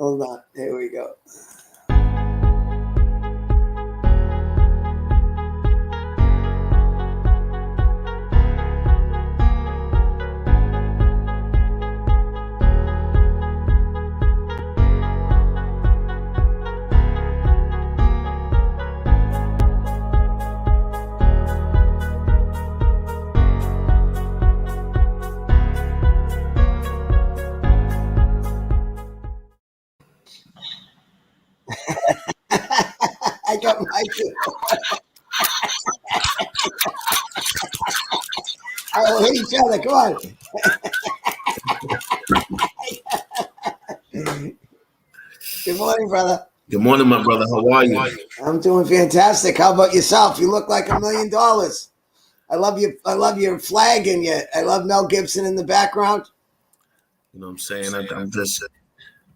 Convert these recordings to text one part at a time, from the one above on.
Hold on. Here we go. I got my two. Oh, we'll hit each other. Come on. Good morning, brother. Good morning, my brother. How are you? I'm doing fantastic. How about yourself? You look like $1 million. I love you. I love your flag and I love Mel Gibson in the background. You know what I'm saying? I'm just,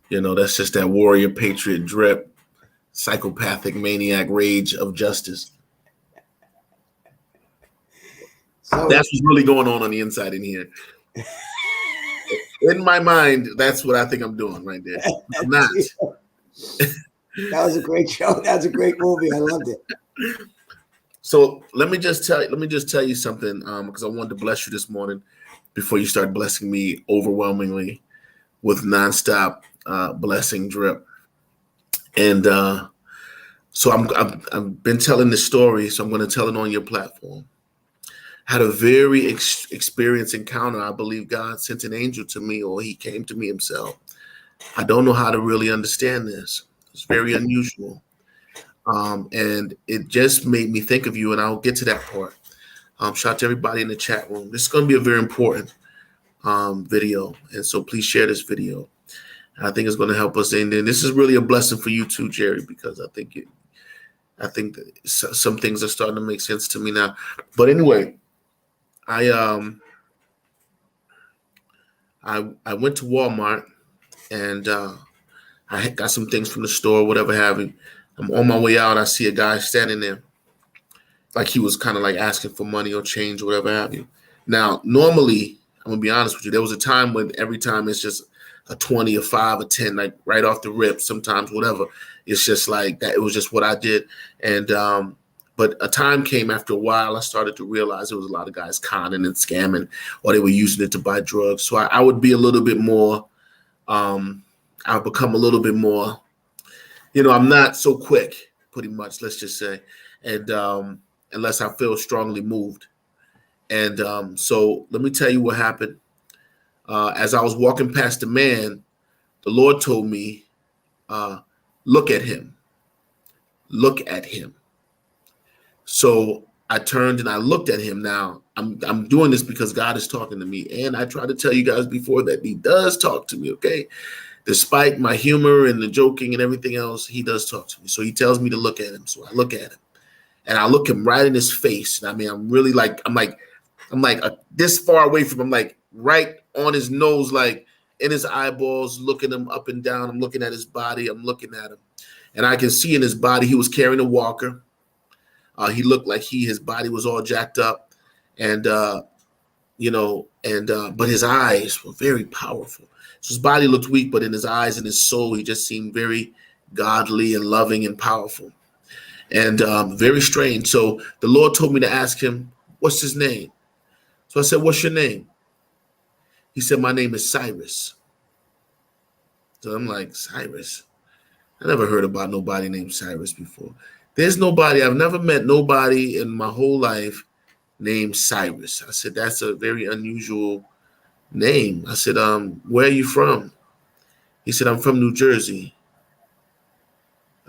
that's just that warrior patriot drip, psychopathic maniac rage of justice. So that's what's really going on the inside in here. In my mind, that's what I think I'm doing right there. I'm not. That was a great show. That was a great movie. I loved it. So let me just tell you something, because I wanted to bless you this morning before you start blessing me overwhelmingly with nonstop blessing drip. And so I've been telling this story, so I'm going to tell it on your platform. Had a very experienced encounter. I believe God sent an angel to me, or he came to me himself. I don't know how to really understand this. It's very unusual. And it just made me think of you, and I'll get to that part. Shout out to everybody in the chat room. This is going to be a very important video, and so please share this video. I think it's going to help us. And this is really a blessing for you too, Jerry, because I think that some things are starting to make sense to me now. But anyway, I went to Walmart, and I got some things from the store, whatever have you. I'm on my way out. I see a guy standing there, like he was kind of like asking for money or change or whatever have you. Now, normally, I'm gonna be honest with you, there was a time when every time it's just a 20, a 5, a 10, like right off the rip. Sometimes whatever. It's just like that. It was just what I did, and but a time came after a while. I started to realize there was a lot of guys conning and scamming, or they were using it to buy drugs. So I would be a little bit more. I've become a little bit more. I'm not so quick, pretty much. Let's just say, and unless I feel strongly moved. And so let me tell you what happened. As I was walking past the man, the Lord told me, look at him. Look at him. So I turned and I looked at him. Now, I'm doing this because God is talking to me. And I tried to tell you guys before that he does talk to me, okay? Despite my humor and the joking and everything else, he does talk to me. So he tells me to look at him. So I look at him. And I look him right in his face. And I mean, I'm like this far away from him, like right on his nose, like in his eyeballs, looking him up and down. I'm looking at his body. I'm looking at him. And I can see in his body, he was carrying a walker. He looked like his body was all jacked up. And, but his eyes were very powerful. So his body looked weak, but in his eyes and his soul, he just seemed very godly and loving and powerful. And very strange. So the Lord told me to ask him, what's his name? So I said, what's your name? He said, my name is Cyrus. So I'm like, Cyrus? I never heard about nobody named Cyrus before. I've never met nobody in my whole life named Cyrus. I said, that's a very unusual name. I said, where are you from? He said, I'm from New Jersey.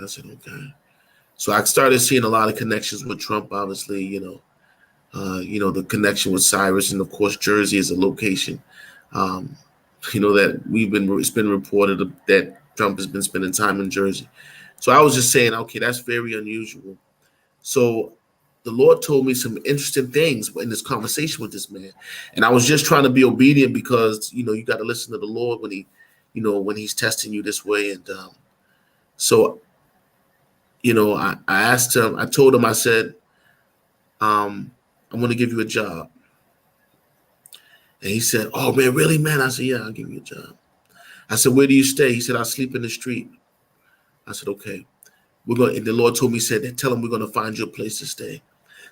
I said, okay. So I started seeing a lot of connections with Trump, obviously, the connection with Cyrus, and of course, Jersey is a location. That it's been reported that Trump has been spending time in Jersey. So I was just saying, okay, that's very unusual. So the Lord told me some interesting things in this conversation with this man. And I was just trying to be obedient because, you got to listen to the Lord when when he's testing you this way. And so I asked him, I told him, I said, I'm going to give you a job. And he said, oh, man, really, man? I said, yeah, I'll give you a job. I said, where do you stay? He said, I sleep in the street. I said, okay. And the Lord told me, he said, tell him we're going to find you a place to stay.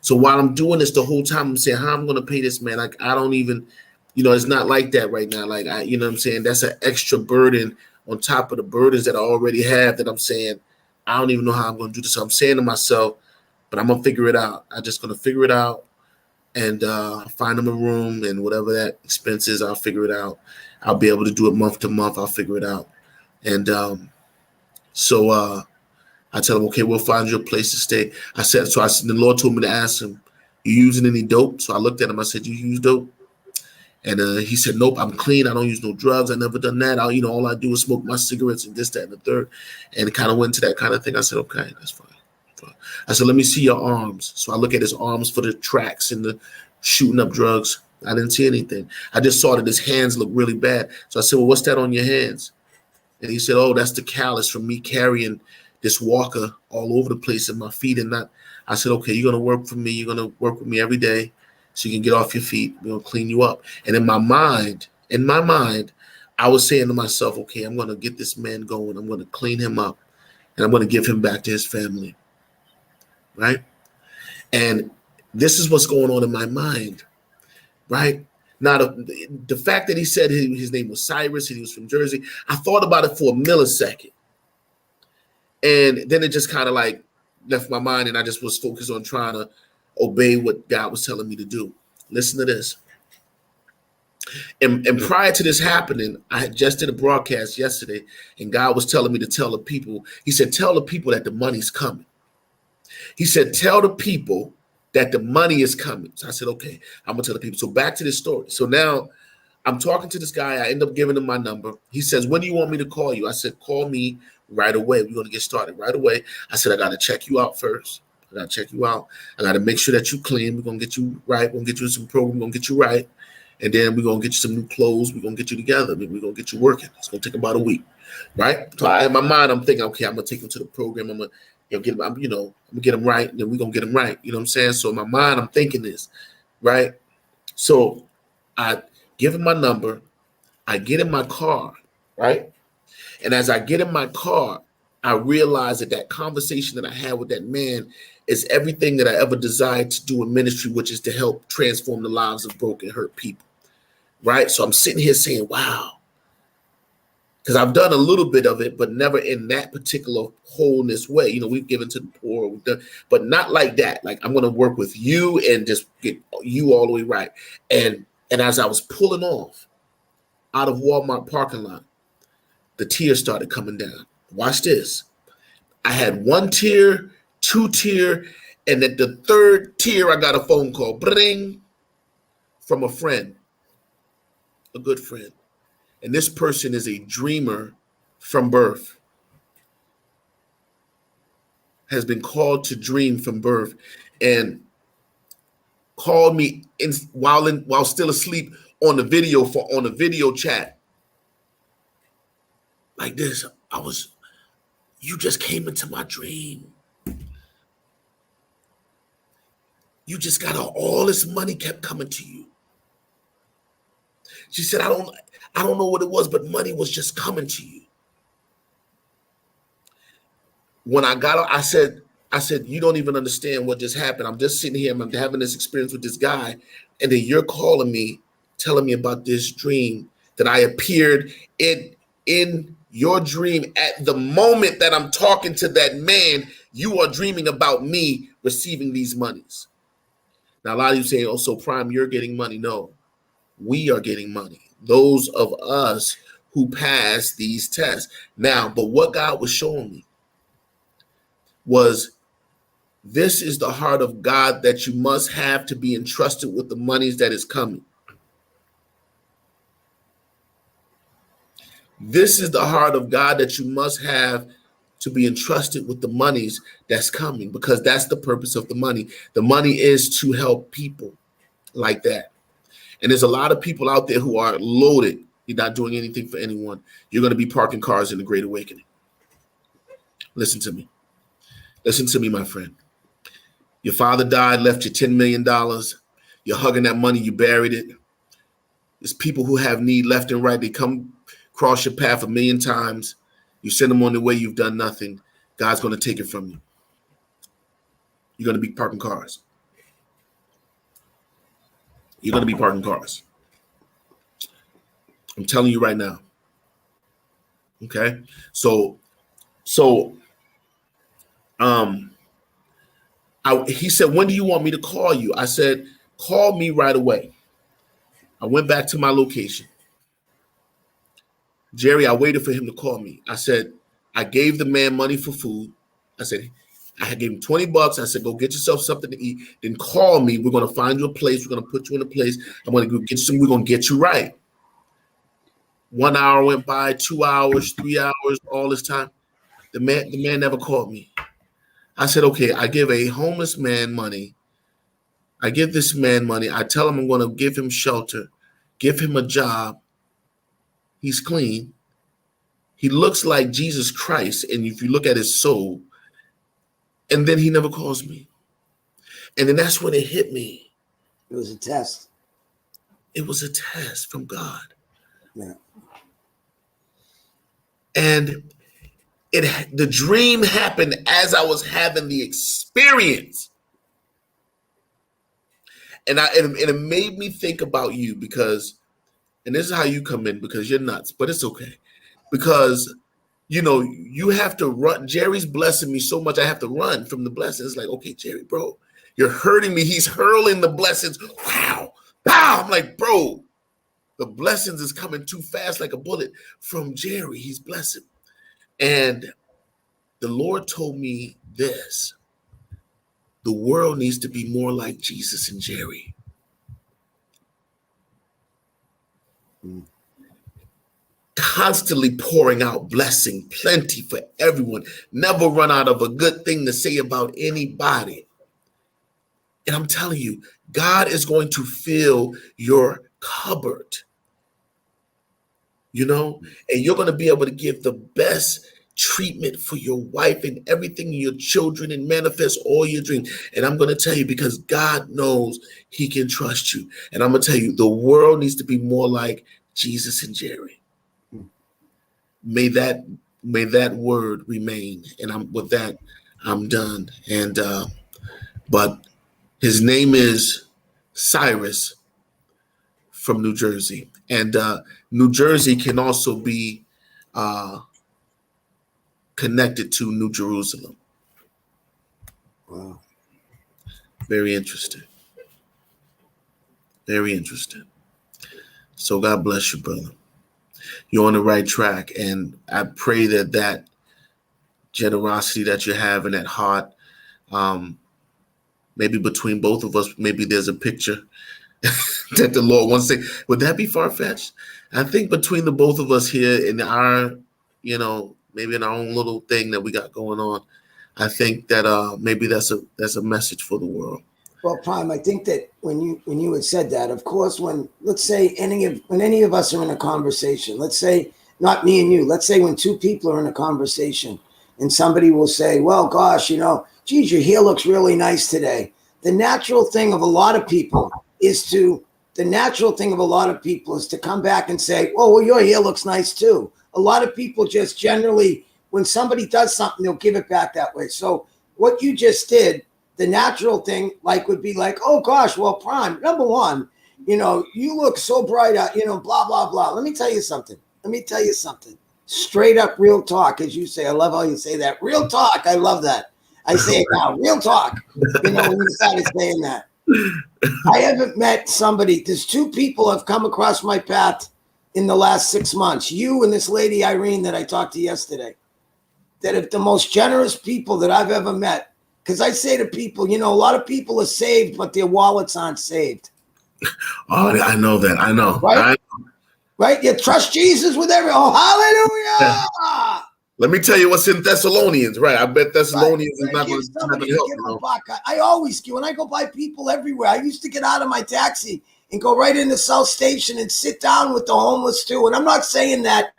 So while I'm doing this the whole time, I'm saying, how I'm going to pay this man? Like, I don't even, it's not like that right now. Like, you know what I'm saying? That's an extra burden on top of the burdens that I already have that I'm saying, I don't even know how I'm going to do this. So I'm saying to myself, but I'm going to figure it out. I'm just going to figure it out and find him a room, and whatever that expense is, I'll figure it out. I'll be able to do it month to month. I'll figure it out. And so I tell him, okay, we'll find you a place to stay. The Lord told me to ask him, you using any dope? So I looked at him. I said, you use dope? And he said, nope, I'm clean. I don't use no drugs. I never done that. All I do is smoke my cigarettes and this, that, and the third. And it kind of went to that kind of thing. I said, okay, that's fine. I said, let me see your arms. So I look at his arms for the tracks and the shooting up drugs. I didn't see anything. I just saw that his hands looked really bad. So I said, well, what's that on your hands? And he said, oh, that's the callus from me carrying this walker all over the place in my feet. I said, okay, you're going to work for me. You're going to work with me every day so you can get off your feet. We're going to clean you up. And in my mind, I was saying to myself, okay, I'm going to get this man going. I'm going to clean him up and I'm going to give him back to his family. Right? And this is what's going on in my mind. Right? Now, the fact that he said his name was Cyrus and he was from Jersey, I thought about it for a millisecond. And then it just kind of like left my mind, and I just was focused on trying to obey what God was telling me to do. Listen to this. And prior to this happening, I had just did a broadcast yesterday, and God was telling me to tell the people. He said, tell the people that the money's coming. He said, tell the people that the money is coming. So I said, okay, I'm going to tell the people. So back to this story. So now I'm talking to this guy. I end up giving him my number. He says, when do you want me to call you? I said, call me right away. We're going to get started right away. I said, I got to check you out first. I got to check you out. I got to make sure that you clean. We're going to get you right. We're going to get you in some program. We're going to get you right. And then we're going to get you some new clothes. We're going to get you together. We're going to get you working. It's going to take about a week. Right? So in my mind, I'm thinking, okay, I'm going to take him to the program. I'm going to get him, I'm going to get him right. And then we're going to get him right. You know what I'm saying? So in my mind, I'm thinking this. Right? So I give him my number. I get in my car. Right? And as I get in my car, I realize that conversation that I had with that man is everything that I ever desired to do in ministry, which is to help transform the lives of broken, hurt people. Right? So I'm sitting here saying, wow. Because I've done a little bit of it, but never in that particular wholeness way. We've given to the poor, but not like that. Like, I'm going to work with you and just get you all the way right. And as I was pulling off out of Walmart parking lot, the tears started coming down. Watch this. I had 1 tear, 2 tear, and at the 3rd tear, I got a phone call, bring, from a friend, a good friend. And this person is a dreamer from birth, has been called to dream from birth, and called me while still asleep on the video chat. Like this, you just came into my dream. You just got all this money kept coming to you. She said, I don't know what it was, but money was just coming to you. When I got out, I said, you don't even understand what just happened. I'm just sitting here, I'm having this experience with this guy, and then you're calling me, telling me about this dream that I appeared in your dream. At the moment that I'm talking to that man, you are dreaming about me receiving these monies. Now, a lot of you say, oh, so Prime, you're getting money. No, we are getting money. Those of us who pass these tests. Now, but what God was showing me was, this is the heart of God that you must have to be entrusted with the monies that is coming. This is the heart of God that you must have to be entrusted with the monies that's coming, because that's the purpose of the money. The money is to help people like that. And there's a lot of people out there who are loaded. You're not doing anything for anyone. You're going to be parking cars in the Great Awakening. Listen to me. Listen to me, my friend. Your father died, left you $10 million. You're hugging that money, you buried it. There's people who have need left and right. They come cross your path 1,000,000 times. You send them on their way, you've done nothing. God's going to take it from you. You're going to be parking cars. You're going to be parking cars. I'm telling you right now. Okay? So he said, when do you want me to call you? I said, call me right away. I went back to my location. Jerry, I waited for him to call me. I said, I gave the man money for food. I said, I gave him $20. I said, go get yourself something to eat. Then call me. We're going to find you a place. We're going to put you in a place. I'm going to go get you. We're going to get you right. 1 hour went by, 2 hours, 3 hours, all this time. The man never called me. I said, okay, I give a homeless man money. I give this man money. I tell him I'm going to give him shelter, give him a job. He's clean. He looks like Jesus Christ. And if you look at his soul, and then he never calls me. And then that's when it hit me. It was a test. It was a test from God. Yeah. And the dream happened as I was having the experience. And it made me think about you because, and this is how you come in because you're nuts, but it's okay. Because, you know, you have to run. Jerry's blessing me so much. I have to run from the blessings. It's like, okay, Jerry, bro, you're hurting me. He's hurling the blessings. Wow. Wow. I'm like, bro, the blessings is coming too fast like a bullet from Jerry. He's blessing. And the Lord told me this. The world needs to be more like Jesus and Jerry. Constantly pouring out blessing, plenty for everyone. Never run out of a good thing to say about anybody. And I'm telling you, God is going to fill your cupboard. You know, and you're going to be able to give the best treatment for your wife and everything, your children, and manifest all your dreams. And I'm going to tell you, because God knows he can trust you. And I'm going to tell you, the world needs to be more like Jesus and Jerry. May that word remain. And with that, I'm done. And but his name is Cyrus from New Jersey. And New Jersey can also be connected to New Jerusalem. Wow. Very interesting. Very interesting. So God bless you, brother. You're on the right track. And I pray that generosity that you have in that heart, maybe between both of us, maybe there's a picture that the Lord wants to say. Would that be far-fetched? I think between the both of us here in our, you know, maybe in our own little thing that we got going on, I think that maybe that's a message for the world. Well, Prime, I think that when you had said that, of course, when let's say when any of us are in a conversation, let's say not me and you, let's say when two people are in a conversation and somebody will say, well, gosh, you know, geez, your hair looks really nice today. The natural thing of a lot of people is to come back and say, oh, well, your hair looks nice too. A lot of people just generally, when somebody does something, they'll give it back that way. So what you just did, the natural thing would be like, oh gosh, well, Prime, number one, you know, you look so bright out, you know, blah, blah, blah. Let me tell you something. Straight up real talk, as you say. I love how you say that. Real talk. I love that. I say it now. Real talk. You know, when you started saying that. I haven't met somebody. There's two people have come across my path in the last 6 months. You and this lady, Irene, that I talked to yesterday. That are the most generous people that I've ever met. Because I say to people, you know, a lot of people are saved, but their wallets aren't saved. Oh, I know that. I know. Right? Right? You trust Jesus with every. Oh, hallelujah! Yeah. Let me tell you what's in Thessalonians. Right. I bet Thessalonians is not going to help. You know? I always, when I go by people everywhere, I used to get out of my taxi and go right into South Station and sit down with the homeless too. And I'm not saying that.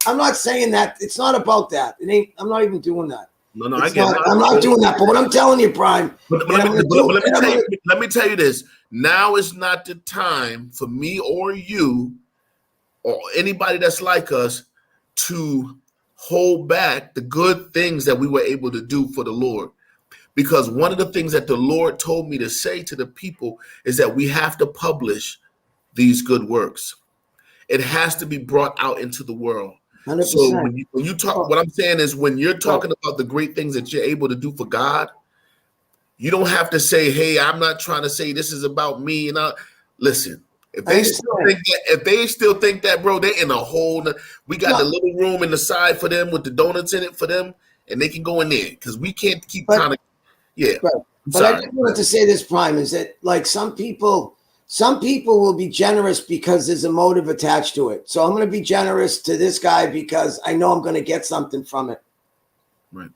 It's not about that. I'm not even doing that. No, I get it. I'm not doing that. But what I'm telling you, Prime. Let me tell you this. Now is not the time for me or you or anybody that's like us to hold back the good things that we were able to do for the Lord. Because one of the things that the Lord told me to say to the people is that we have to publish these good works. It has to be brought out into the world. So 100%. when you talk, Well, what I'm saying is when you're well, talking about the great things that you're able to do for God, you don't have to say, "Hey, I'm not trying to say this is about me." And listen, if I they still understand. think that, bro, they're in a whole. We got the No, little room in the side for them with the donuts in it for them, and they can go in there because we can't keep trying but to. Yeah, right. I'm But I sorry. just wanted to say this, Prime, is that like some people will be generous because there's a motive attached to it. So I'm going to be generous to this guy because I know I'm going to get something from it. Right.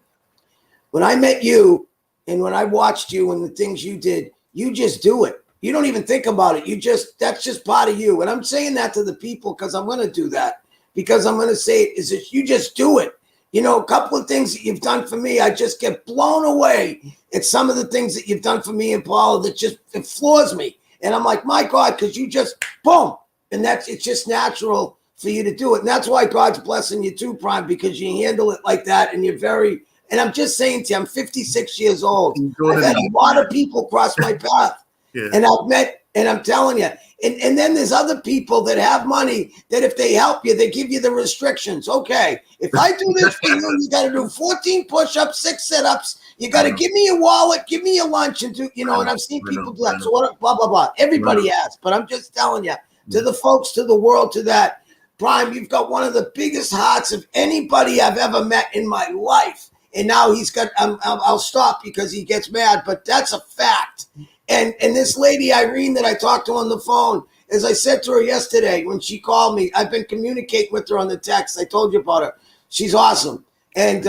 When I met you and when I watched you and the things you did, you just do it. You don't even think about it. That's just part of you. And I'm saying that to the people because I'm going to do that, because I'm going to say it is that you just do it. You know, a couple of things that you've done for me, I just get blown away at some of the things that you've done for me and Paula that just, it floors me. And I'm like, my God, because you just, boom. And it's just natural for you to do it. And that's why God's blessing you too, Prime, because you handle it like that and you're very, and I'm just saying to you, I'm 56 years old. I've had a lot of people cross my path. Yeah. And I've met, and I'm telling you, and then there's other people that have money that if they help you, they give you the restrictions. Okay, if I do this for you, you got to do 14 push-ups, 6 sit-ups. You got to give me your wallet, give me your lunch, and do, you know. And I've seen people do that. So what? Blah blah blah. Everybody has, but I'm just telling you, to the folks, to the world, to that Prime, you've got one of the biggest hearts of anybody I've ever met in my life. And now he's got. I'll stop because he gets mad, but that's a fact. And this lady, Irene, that I talked to on the phone, as I said to her yesterday when she called me, I've been communicating with her on the text. I told you about her. She's awesome. And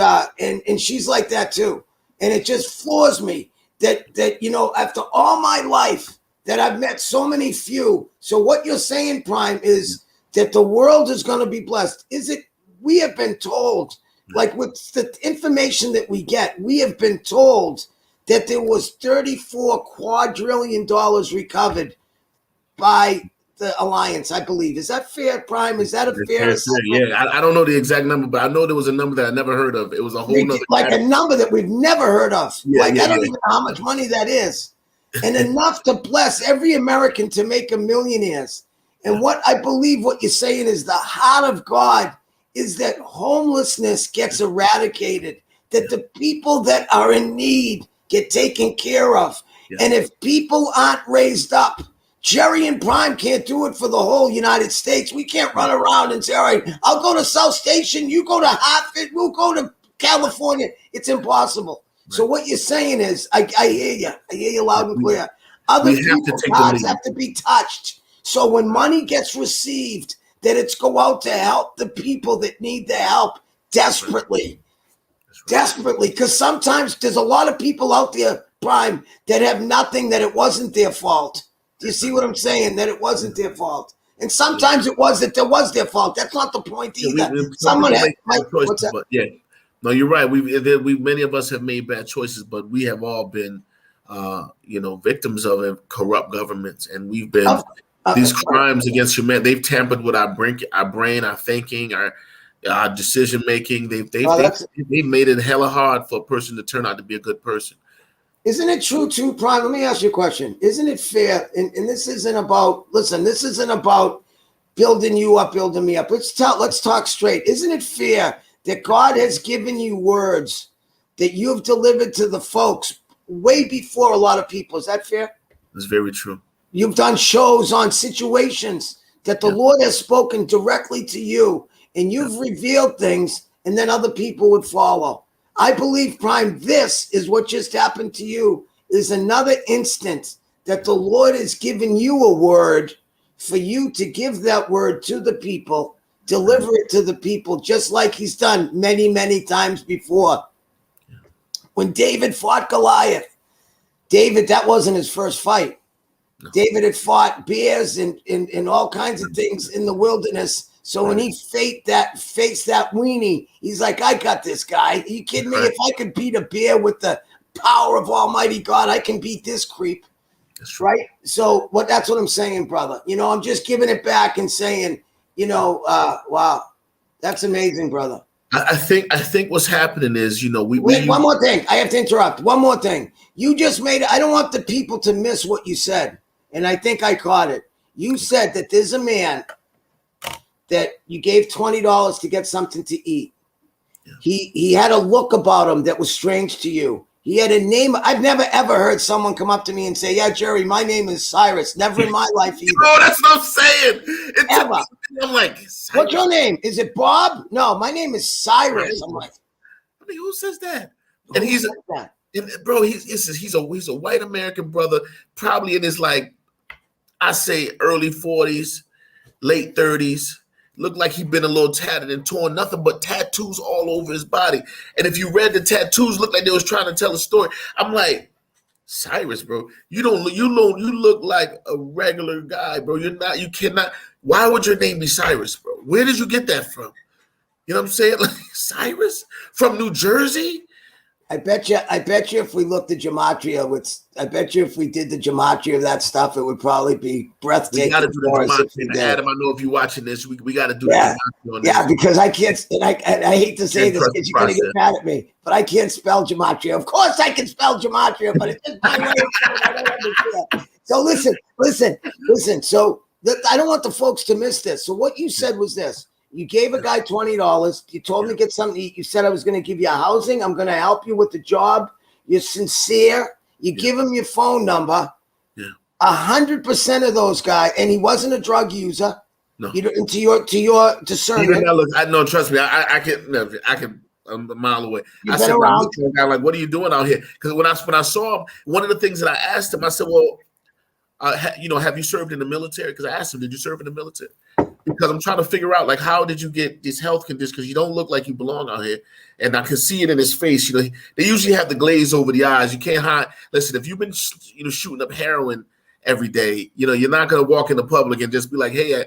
she's like that too. And it just floors me that, you know, after all my life that I've met so many few. So what you're saying, Prime, is that the world is going to be blessed. Is it? We have been told, like with the information that we get, we have been told that there was $34 quadrillion recovered by the alliance, I believe. Is that fair, Prime? Is that a fair assessment? Yeah, I don't know the exact number, but I know there was a number that I never heard of. It was a whole nother like a number that we've never heard of. Yeah, I don't even know how much money that is. And enough to bless every American to make a millionaires. And what I believe what you're saying is the heart of God is that homelessness gets eradicated, that the people that are in need get taken care of. Yeah. And if people aren't raised up, Jerry and Prime can't do it for the whole United States. We can't run around and say, all right, I'll go to South Station, you go to Hartford, we'll go to California. It's impossible. Right. So what you're saying is, I hear you. I hear you loud and clear. Other people's hearts have to be touched. So when money gets received, that it's go out to help the people that need the help desperately. Desperately, because sometimes there's a lot of people out there, Prime, that have nothing, that it wasn't their fault. Do you see what I'm saying? That it wasn't their fault. And sometimes it was that there was their fault. That's not the point either. Someone had what's that? But yeah. No, you're right. We many of us have made bad choices, but we have all been victims of corrupt governments, and we've been these crimes against humanity. They've tampered with our brain, our thinking, our decision making. They've made it hella hard for a person to turn out to be a good person. Isn't it true too, Prime? Let me ask you a question. Isn't it fair? And this isn't about, listen, this isn't about building you up, building me up. Let's talk straight. Isn't it fair that God has given you words that you've delivered to the folks way before a lot of people? Is that fair? That's very true. You've done shows on situations that the Lord has spoken directly to you, and you've revealed things, and then other people would follow. I believe, Prime, this is what just happened to you, is another instance that the Lord has given you a word for you to give that word to the people, deliver it to the people, just like he's done many, many times before. When David fought Goliath, that wasn't his first fight. No. David had fought bears and all kinds of things in the wilderness. So when he faced that weenie, he's like, I got this guy. Are you kidding me? If I could beat a bear with the power of Almighty God, I can beat this creep. That's right. So that's what I'm saying, brother. You know, I'm just giving it back and saying, wow. That's amazing, brother. I think what's happening is, Wait, one more thing. I have to interrupt. One more thing. You just made it. I don't want the people to miss what you said. And I think I caught it. You said that there's a man that you gave $20 to get something to eat. Yeah. He had a look about him that was strange to you. He had a name. I've never ever heard someone come up to me and say, "Yeah, Jerry, my name is Cyrus." Never in my life either. Oh, that's what I'm saying. Ever. I'm like, Cyrus. What's your name? Is it Bob? No, my name is Cyrus. I'm like, who says that? And he's that? Bro, he's a white American brother, probably in his, like, I say early 40s, late 30s. Looked like he'd been a little tattered and torn, nothing but tattoos all over his body. And if you read the tattoos, looked like they was trying to tell a story. I'm like, Cyrus, bro, you look like a regular guy, bro. You cannot. Why would your name be Cyrus, bro? Where did you get that from? You know what I'm saying? Like, Cyrus from New Jersey? I bet you if we looked at gematria, I bet you if we did the gematria of that stuff, it would probably be breathtaking. We got to do the gematria. Adam, I know if you're watching this, we got to do the gematria on this. Yeah, because I can't, and I hate to say this because you're going to get mad at me, but I can't spell gematria. Of course I can spell gematria, but it's just my way. I don't understand. So listen. So I don't want the folks to miss this. So what you said was this. You gave a guy $20. You told him to get something to eat. You said I was going to give you a housing. I'm going to help you with the job. You're sincere. You give him your phone number. Yeah. 100% of those guys, and he wasn't a drug user. No. To your discernment. I know. Trust me. I can. I'm a mile away. I said, around. Like, what are you doing out here? Because when I saw him, one of the things that I asked him, I said, well, have you served in the military? Because I asked him, did you serve in the military? Because I'm trying to figure out, like, how did you get this health condition? Because you don't look like you belong out here. And I can see it in his face. They usually have the glaze over the eyes. You can't hide. Listen, if you've been, shooting up heroin every day, you're not going to walk in the public and just be like, hey,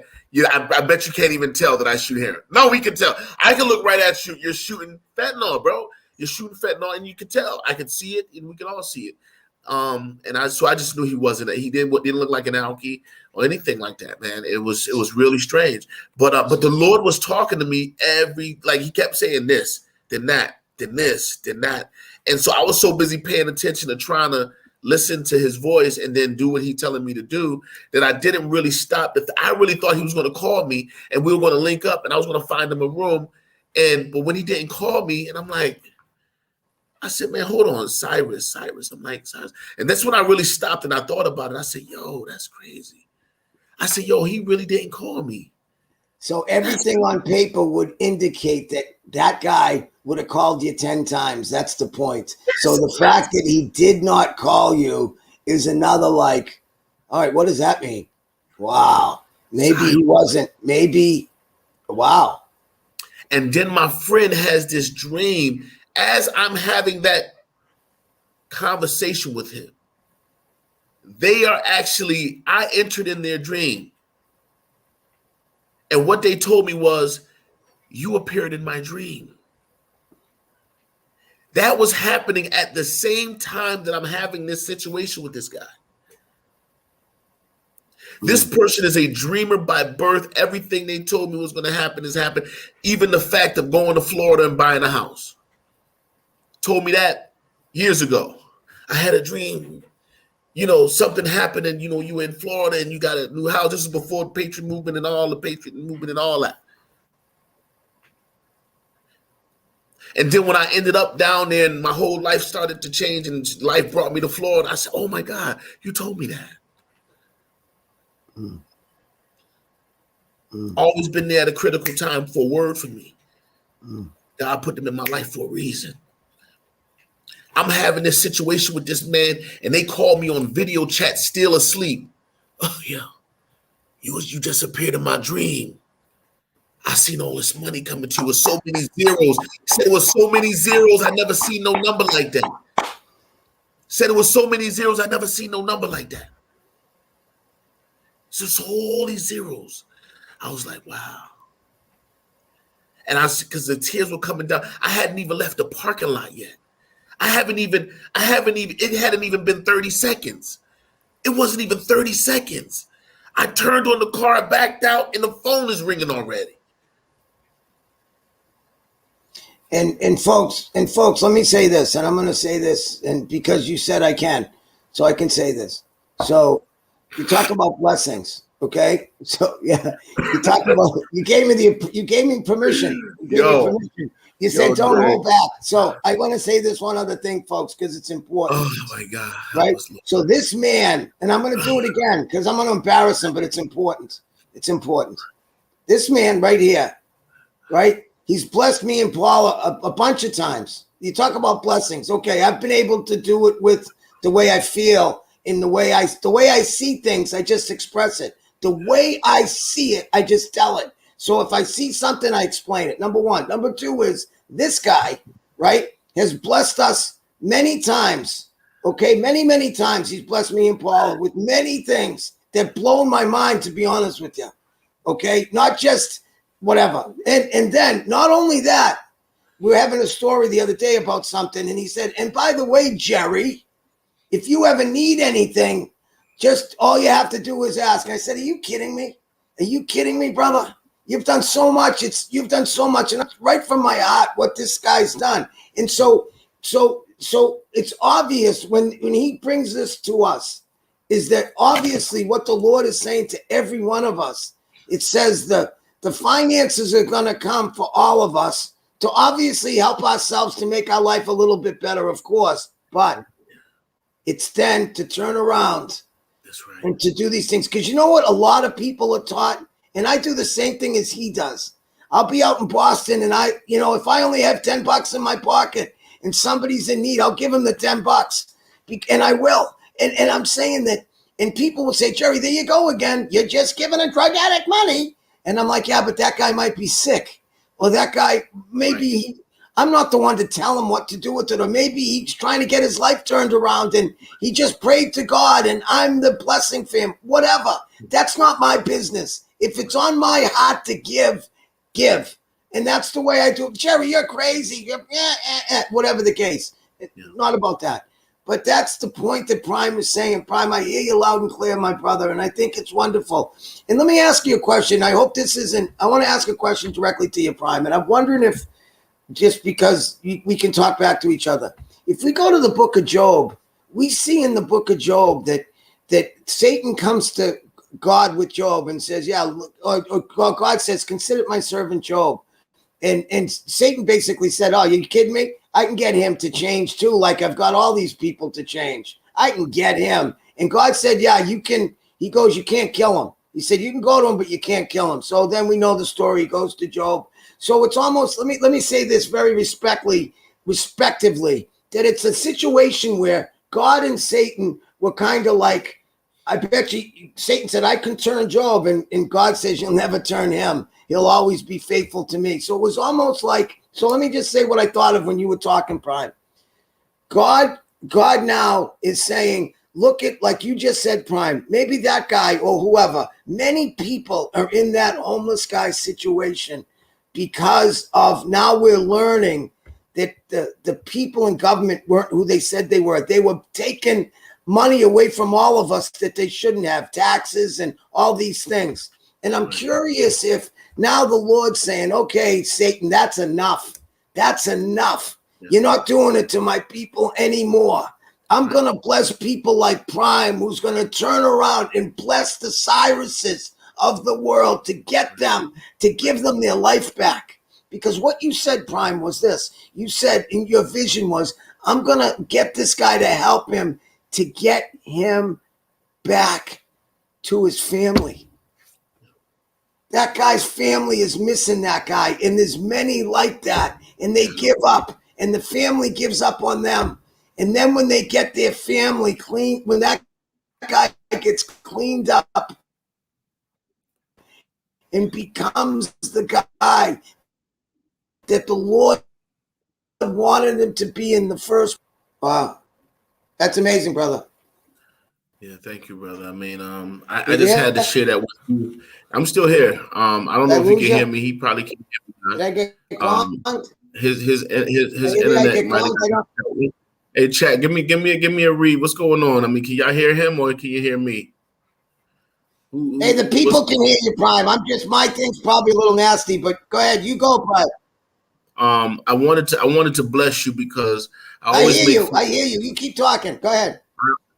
I bet you can't even tell that I shoot heroin. No, we can tell. I can look right at you. You're shooting fentanyl, bro. You're shooting fentanyl, and you can tell. I can see it, and we can all see it. So I just knew he didn't look like an alkie or anything like that, man. It was really strange. But the Lord was talking to me he kept saying this, then that, then this, then that. And so I was so busy paying attention to trying to listen to his voice and then do what he's telling me to do that I didn't really stop. I really thought he was going to call me and we were going to link up and I was going to find him a room. But when he didn't call me, and I'm like, I said, man, hold on, Cyrus. I'm like, Cyrus. And that's when I really stopped and I thought about it. I said, yo, that's crazy. I said, yo, he really didn't call me. So everything on paper would indicate that guy would have called you 10 times. That's the point. So the fact that he did not call you is another, like, all right, what does that mean? Wow. Maybe he wasn't. Maybe, wow. And then my friend has this dream as I'm having that conversation with him. I entered in their dream. And what they told me was, you appeared in my dream. That was happening at the same time that I'm having this situation with this guy. This person is a dreamer by birth. Everything they told me was going to happen has happened. Even the fact of going to Florida and buying a house. Told me that years ago. I had a dream. Something happened and, you were in Florida and you got a new house. This is before the Patriot movement and all that. And then when I ended up down there and my whole life started to change and life brought me to Florida, I said, oh my God, you told me that. Always been there at a critical time for a word from me. God put them in my life for a reason. I'm having this situation with this man, and they call me on video chat, still asleep. Oh yeah, you just appeared in my dream. I seen all this money coming to you with so many zeros. Said it was so many zeros, I never seen no number like that. Said it was so many zeros, I never seen no number like that. So all these zeros. I was like, wow. And because the tears were coming down, I hadn't even left the parking lot yet. It hadn't even been 30 seconds. It wasn't even 30 seconds. I turned on the car, backed out, and the phone is ringing already. And folks, let me say this, and I'm going to say this, and because you said I can, so I can say this. So you talk about blessings, okay? So yeah, you gave me permission. You gave me Yo, permission. You said don't Dre. hold back. So I want to say this one other thing, folks, because it's important. Oh my God, help Right? us, Lord. So this man, and I'm going to do it again because I'm going to embarrass him, but it's important. It's important. This man right here, right? He's blessed me and Paula a bunch of times. You talk about blessings. Okay, I've been able to do it with the way I feel, in the way I see things, I just express it. The way I see it, I just tell it. So if I see something, I explain it. Number one. Number two is this guy, right, has blessed us many times. Okay, many times he's blessed me and Paula with many things that blown my mind, to be honest with you. Okay, not just whatever. And then not only that, we were having a story the other day about something, and he said, and by the way, Jerry, if you ever need anything, just all you have to do is ask. And I said, are you kidding me? Are you kidding me, brother? You've done so much. You've done so much, and it's right from my heart what this guy's done. And so it's obvious when he brings this to us, is that obviously what the Lord is saying to every one of us. It says the finances are going to come for all of us to obviously help ourselves to make our life a little bit better, of course, but it's then to turn around. That's right. And to do these things. Because you know what a lot of people are taught? And I do the same thing as he does. I'll be out in Boston and if I only have $10 in my pocket and somebody's in need, I'll give them the $10. And I will. And I'm saying that, and people will say, Jerry, there you go again. You're just giving a drug addict money. And I'm like, yeah, but that guy might be sick. Or that guy, maybe I'm not the one to tell him what to do with it. Or maybe he's trying to get his life turned around and he just prayed to God and I'm the blessing for him. Whatever. That's not my business. If it's on my heart to give. And that's the way I do it. Jerry, you're crazy. Whatever the case. Not about that. But that's the point that Prime is saying. Prime, I hear you loud and clear, my brother, and I think it's wonderful. And let me ask you a question. I hope this isn't, I want to ask a question directly to you, Prime. And I'm wondering if, just because we can talk back to each other. If we go to the book of Job, we see in the book of Job that Satan comes to God with Job and says, God says, consider my servant Job. And Satan basically said, oh, you kidding me? I can get him to change too. Like I've got all these people to change. I can get him. And God said, yeah, you can. He goes, you can't kill him. He said, you can go to him, but you can't kill him. So then we know the story. He goes to Job. So it's almost, let me say this very respectively, that it's a situation where God and Satan were kind of like, I bet you, Satan said, I can turn Job. And God says, you'll never turn him. He'll always be faithful to me. So it was almost like, so let me just say what I thought of when you were talking, Prime. God now is saying, look at, like you just said, Prime, maybe that guy or whoever, many people are in that homeless guy situation because of now we're learning that the people in government weren't who they said they were. They were taking money away from all of us that they shouldn't have, taxes and all these things. And I'm curious if now the Lord's saying, okay, Satan, that's enough. That's enough. You're not doing it to my people anymore. I'm going to bless people like Prime, who's going to turn around and bless the Cyruses of the world to get them, to give them their life back. Because what you said, Prime, was this. You said in your vision was, I'm going to get this guy to help him to get him back to his family. That guy's family is missing that guy. And there's many like that. And they give up. And the family gives up on them. And then when they get their family clean, when that guy gets cleaned up and becomes the guy that the Lord wanted him to be in the first. Wow. That's amazing, brother. Yeah, thank you, brother. I mean, I just had to share that with you. I'm still here. I don't know if he can hear me. He probably can't hear me. Did I get gone? His internet might have. Hey, chat, give me a read. What's going on? I mean, can y'all hear him or can you hear me? Hey, the people can hear you, Prime. My thing's probably a little nasty, but go ahead. You go, Prime. I wanted to bless you because I I always hear make you. fun, I hear you. You keep talking. Go ahead.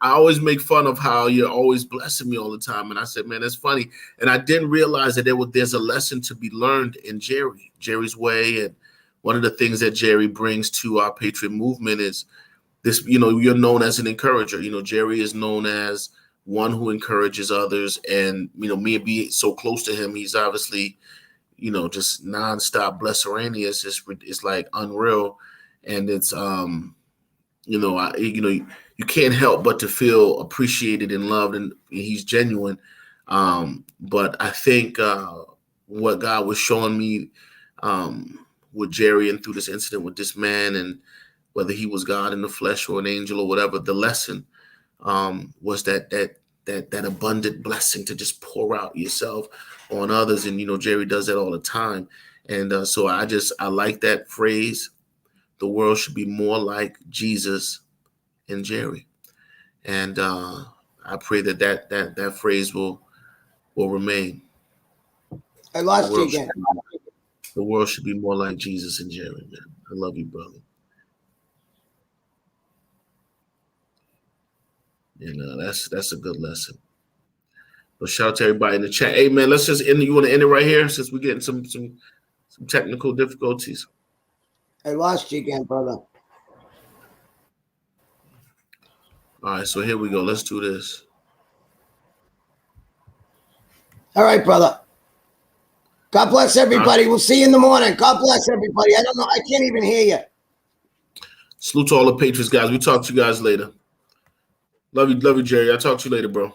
I always make fun of how you're always blessing me all the time. And I said, man, that's funny. And I didn't realize that there's a lesson to be learned in Jerry's way. And one of the things that Jerry brings to our Patriot movement is this, you're known as an encourager. Jerry is known as one who encourages others. And, me and being so close to him, he's obviously, just nonstop blesseraneous. It's like unreal. And it's, you can't help but to feel appreciated and loved, and he's genuine. But I think what God was showing me with Jerry and through this incident with this man, and whether he was God in the flesh or an angel or whatever, the lesson was that abundant blessing to just pour out yourself on others. And Jerry does that all the time. And so I like that phrase. The world should be more like Jesus and Jerry. And I pray that phrase will remain. I The lost you world should again. the world should be more like Jesus and Jerry, man. I love you, brother. And that's a good lesson. But shout out to everybody in the chat. Hey man, let's just end. You want to end it right here since we're getting some technical difficulties. I lost you again, brother. All right, so here we go. Let's do this. All right, brother. God bless everybody. We'll see you in the morning. God bless everybody. I don't know. I can't even hear you. Salute to all the Patriots, guys. We talk to you guys later. Love you, Jerry. I'll talk to you later, bro.